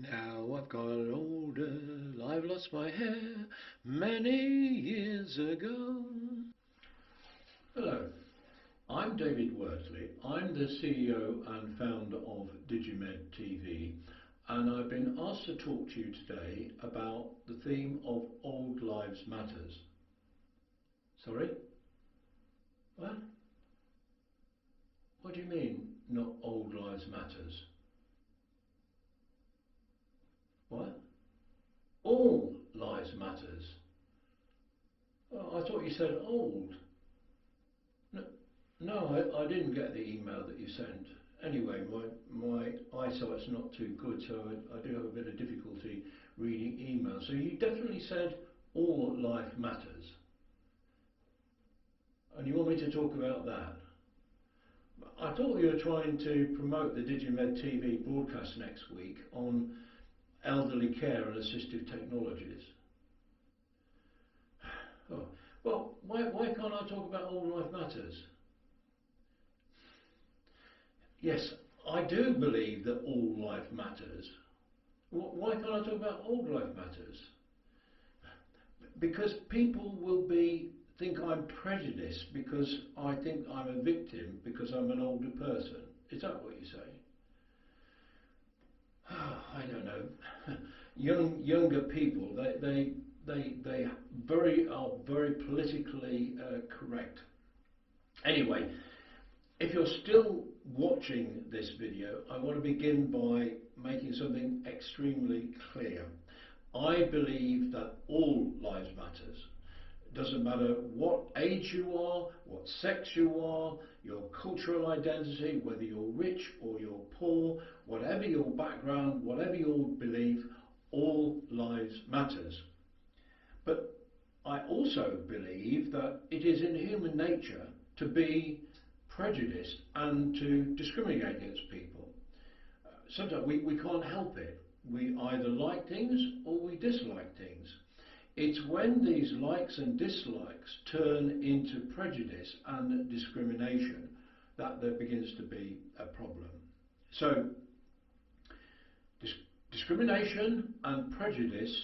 Now I've got older, I've lost my hair many years ago. Hello, I'm David Worsley. I'm the CEO and founder of Digimed TV, and I've been asked to talk to you today about the theme of Old Lives Matters. Sorry? What? What do you mean, not Old Lives Matters? What? All lives matters. Oh, I thought you said old. No, I didn't get the email that you sent. Anyway, my eyesight's not too good, so I do have a bit of difficulty reading emails. So you definitely said all life matters. And you want me to talk about that? I thought you were trying to promote the Digimed TV broadcast next week on elderly care and assistive technologies. Oh, well, why can't I talk about All Life Matters? Yes, I do believe that all life matters. Why can't I talk about Old Life Matters? Because people will think I'm prejudiced because I think I'm a victim because I'm an older person. Is that what you say? I don't know. Younger people, they are very politically correct. Anyway, if you're still watching this video, I want to begin by making something extremely clear. I believe that all lives matters. It doesn't matter what age you are, what sex you are, your cultural identity, whether you're rich or you're poor, whatever your background, whatever your belief, all lives matters. But I also believe that it is in human nature to be prejudiced and to discriminate against people. Sometimes we can't help it. We either like things or we dislike things. It's when these likes and dislikes turn into prejudice and discrimination that there begins to be a problem. So, discrimination and prejudice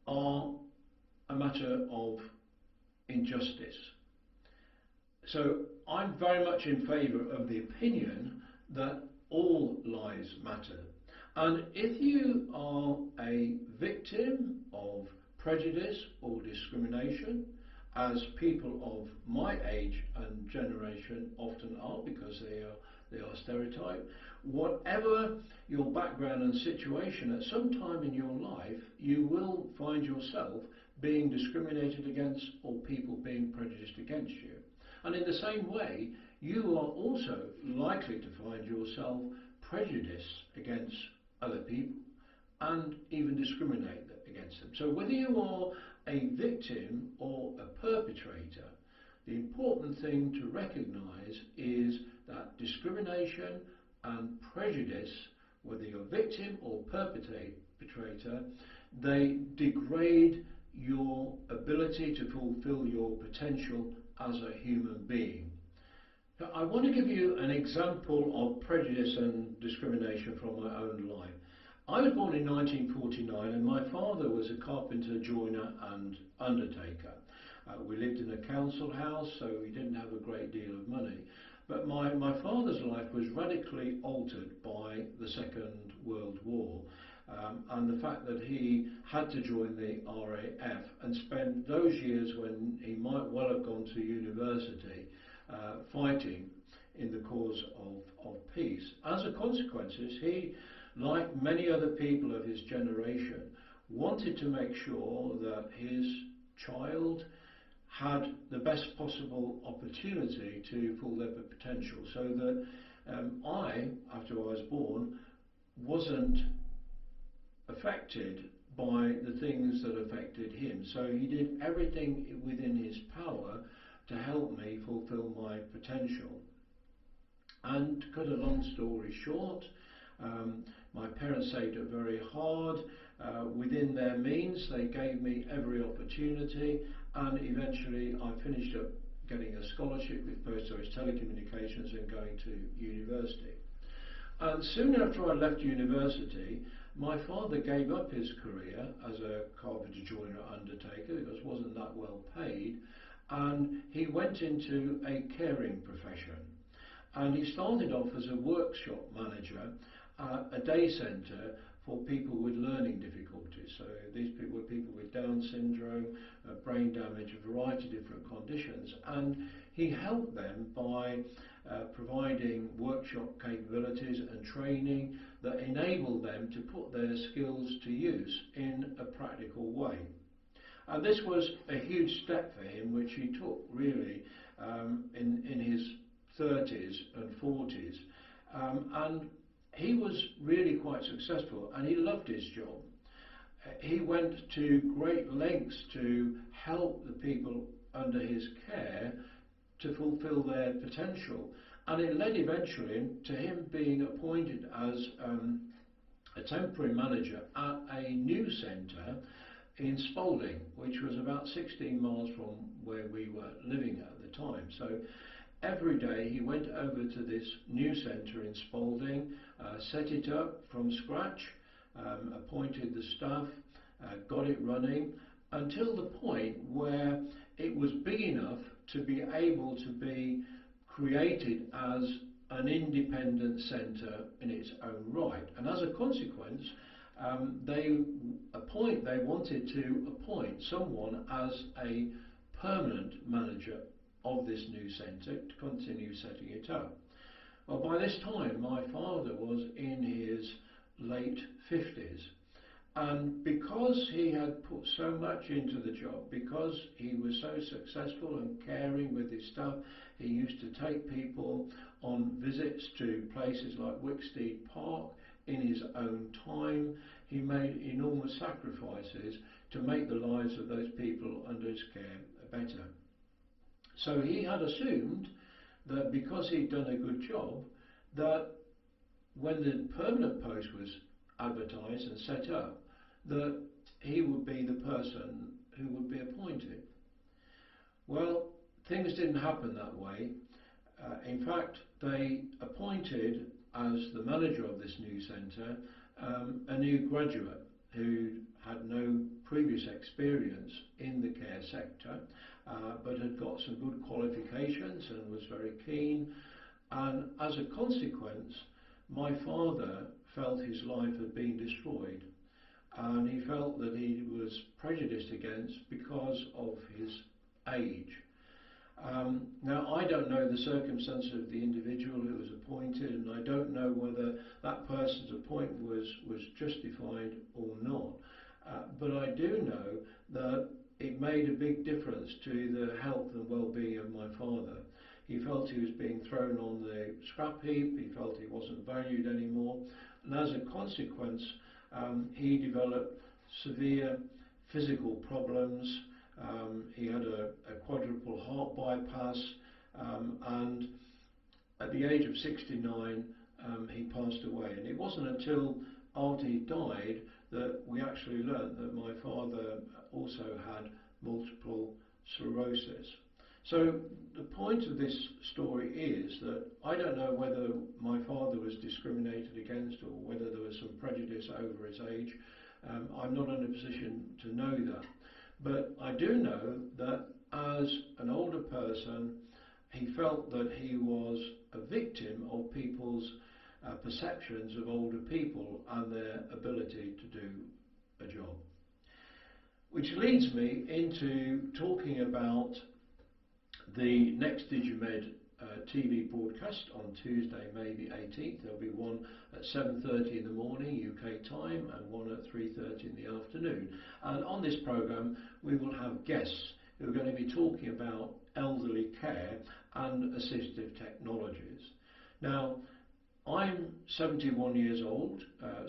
are a matter of injustice. So, I'm very much in favour of the opinion that all lives matter. And if you are a victim of prejudice or discrimination, as people of my age and generation often are, because they are stereotyped. Whatever your background and situation, at some time in your life you will find yourself being discriminated against or people being prejudiced against you. And in the same way, you are also likely to find yourself prejudiced against other people and even discriminate against them. So whether you are a victim or a perpetrator, the important thing to recognise is that discrimination and prejudice, whether you're victim or perpetrator, they degrade your ability to fulfil your potential as a human being. Now, I want to give you an example of prejudice and discrimination from my own life. I was born in 1949 and my father was a carpenter, joiner and undertaker. We lived in a council house, so we didn't have a great deal of money. But my father's life was radically altered by the Second World War and the fact that he had to join the RAF and spend those years when he might well have gone to university fighting in the cause of peace. As a consequence, he, like many other people of his generation, wanted to make sure that his child had the best possible opportunity to fulfill their potential, so that I, after I was born, wasn't affected by the things that affected him. So he did everything within his power to help me fulfill my potential. And to cut a long story short, my parents saved up very hard. Within their means, they gave me every opportunity, and eventually I finished up getting a scholarship with post-office telecommunications and going to university. And soon after I left university, My father gave up his career as a carpenter, joiner, undertaker because it wasn't that well paid, and he went into a caring profession. And he started off as a workshop manager at a day centre for people with learning difficulties. So these people were people with Down syndrome, brain damage, a variety of different conditions, and he helped them by providing workshop capabilities and training that enabled them to put their skills to use in a practical way. And this was a huge step for him, which he took really in his 30s and 40s. And he was really quite successful, and he loved his job. He went to great lengths to help the people under his care to fulfill their potential, and it led eventually to him being appointed as a temporary manager at a new centre in Spalding, which was about 16 miles from where we were living at the time. So every day he went over to this new centre in Spalding, set it up from scratch, appointed the staff, got it running until the point where it was big enough to be able to be created as an independent centre in its own right. And as a consequence, they wanted to appoint someone as a permanent manager of this new centre to continue setting it up. Well, by this time my father was in his late 50s, and because he had put so much into the job, because he was so successful and caring with his staff, he used to take people on visits to places like Wicksteed Park in his own time. He made enormous sacrifices to make the lives of those people under his care better. So he had assumed that because he'd done a good job, that when the permanent post was advertised and set up, that he would be the person who would be appointed. Well, things didn't happen that way. In fact, they appointed as the manager of this new centre a new graduate who had no previous experience in the care sector, but had got some good qualifications and was very keen. And as a consequence, my father felt his life had been destroyed, and he felt that he was prejudiced against because of his age. Now, I don't know the circumstances of the individual who was appointed, and I don't know whether that person's appointment was justified or not. But I do know that it made a big difference to the health and well-being of my father. He felt he was being thrown on the scrap heap, he felt he wasn't valued anymore, and as a consequence he developed severe physical problems. He had a quadruple heart bypass, and at the age of 69 he passed away. And it wasn't until after he died that we actually learnt that my father also had multiple sclerosis. So the point of this story is that I don't know whether my father was discriminated against or whether there was some prejudice over his age. I'm not in a position to know that. But I do know that as an older person, he felt that he was a victim of people's perceptions of older people and their ability to do a job. Which leads me into talking about the next Digimed TV broadcast on Tuesday, May the 18th. There'll be one at 7:30 in the morning UK time and one at 3:30 in the afternoon. And on this programme we will have guests who are going to be talking about elderly care and assistive technologies. Now, I'm 71 years old,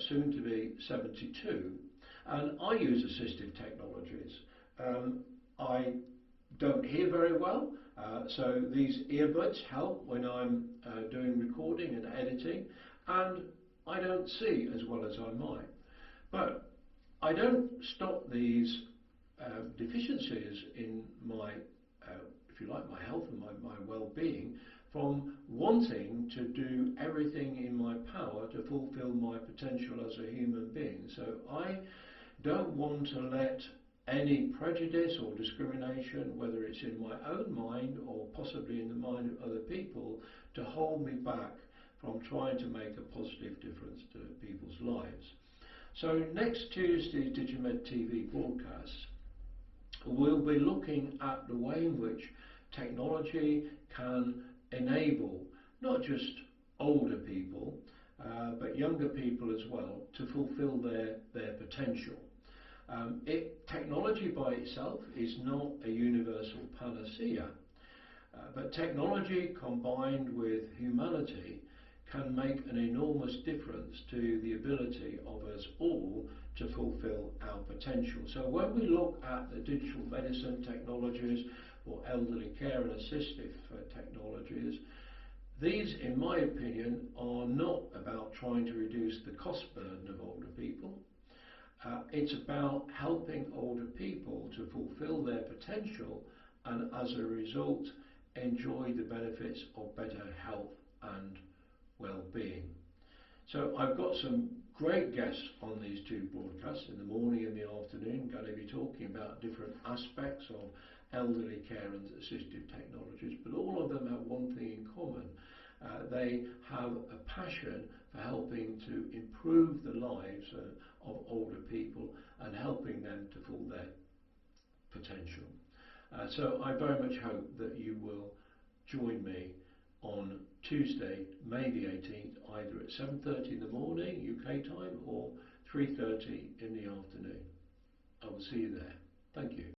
soon to be 72, and I use assistive technologies. I don't hear very well, so these earbuds help when I'm doing recording and editing, and I don't see as well as I might. But I don't stop these deficiencies in my, if you like, my health and my well-being from wanting to do everything in my power to fulfill my potential as a human being. So I don't want to let any prejudice or discrimination, whether it's in my own mind or possibly in the mind of other people, to hold me back from trying to make a positive difference to people's lives. So next Tuesday's Digimed TV broadcast, we'll be looking at the way in which technology can enable not just older people but younger people as well to fulfill their potential. Technology by itself is not a universal panacea, but technology combined with humanity can make an enormous difference to the ability of us all to fulfill our potential. So when we look at the digital medicine technologies or elderly care and assistive technologies, these, in my opinion, are not about trying to reduce the cost burden of older people. It's about helping older people to fulfill their potential and as a result enjoy the benefits of better health and well-being. So I've got some great guests on these two broadcasts in the morning and the afternoon, going to be talking about different aspects of elderly care and assistive technologies, but all of them have one thing in common. They have a passion for helping to improve the lives of older people and helping them to fulfill their potential. So I very much hope that you will join me on Tuesday, May the 18th, either at 7:30 in the morning UK time or 3:30 in the afternoon. I will see you there. Thank you.